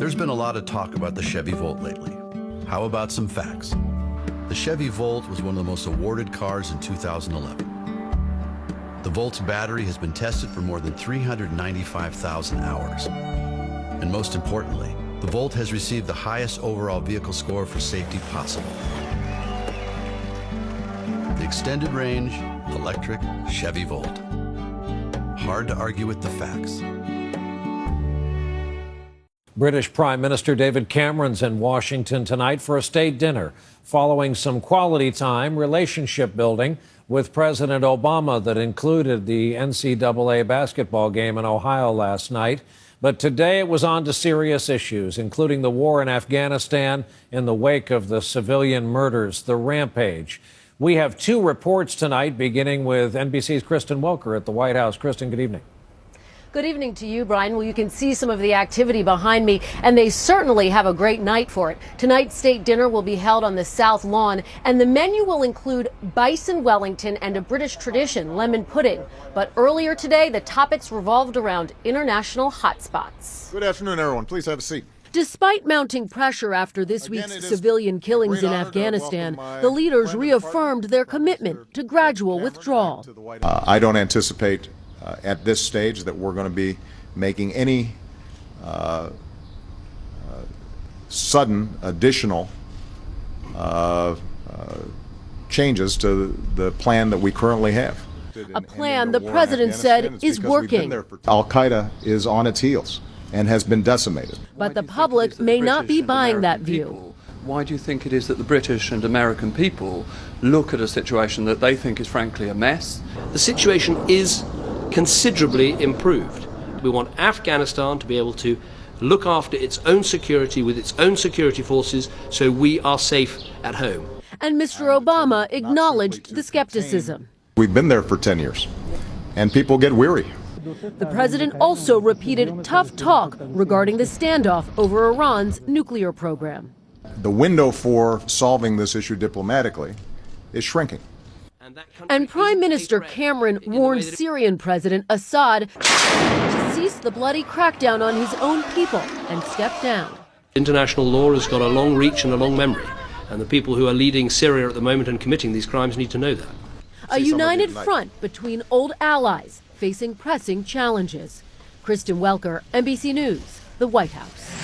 There's been a lot of talk about the Chevy Volt lately. How about some facts? The Chevy Volt was one of the most awarded cars in 2011. The Volt's battery has been tested for more than 395,000 hours. And most importantly, the Volt has received the highest overall vehicle score for safety possible. The extended range, electric Chevy Volt. Hard to argue with the facts. British Prime Minister David Cameron's in Washington tonight for a state dinner, following some quality time relationship building with President Obama that included the NCAA basketball game in Ohio last night. But today it was on to serious issues, including the war in Afghanistan in the wake of the civilian murders, the rampage. We have two reports tonight, beginning with NBC's Kristen Welker at the White House. Kristen, good evening. Good evening to you, Brian. Well, you can see some of the activity behind me, and they certainly have a great night for it. Tonight's state dinner will be held on the South Lawn, and the menu will include bison Wellington and a British tradition, lemon pudding. But earlier today, the topics revolved around international hotspots. Good afternoon, everyone. Please have a seat. Despite mounting pressure after this week's civilian killings in Afghanistan, the leaders reaffirmed their commitment to gradual withdrawal. I don't anticipate at this stage that we're going to be making any sudden additional changes to the plan that we currently have. A plan the president said is working. Al-Qaeda is on its heels and has been decimated. But the public may not be buying that view. Why do you think it is that the British and American people look at a situation that they think is frankly a mess? The situation is considerably improved. We want Afghanistan to be able to look after its own security with its own security forces so we are safe at home. And Mr. Obama acknowledged the skepticism. We've been there for 10 years, and people get weary. The president also repeated tough talk regarding the standoff over Iran's nuclear program. The window for solving this issue diplomatically is shrinking. And Prime Minister Cameron warned Syrian President Assad to cease the bloody crackdown on his own people and step down. International law has got a long reach and a long memory, and the people who are leading Syria at the moment and committing these crimes need to know that. A united front between old allies facing pressing challenges. Kristen Welker, NBC News, the White House.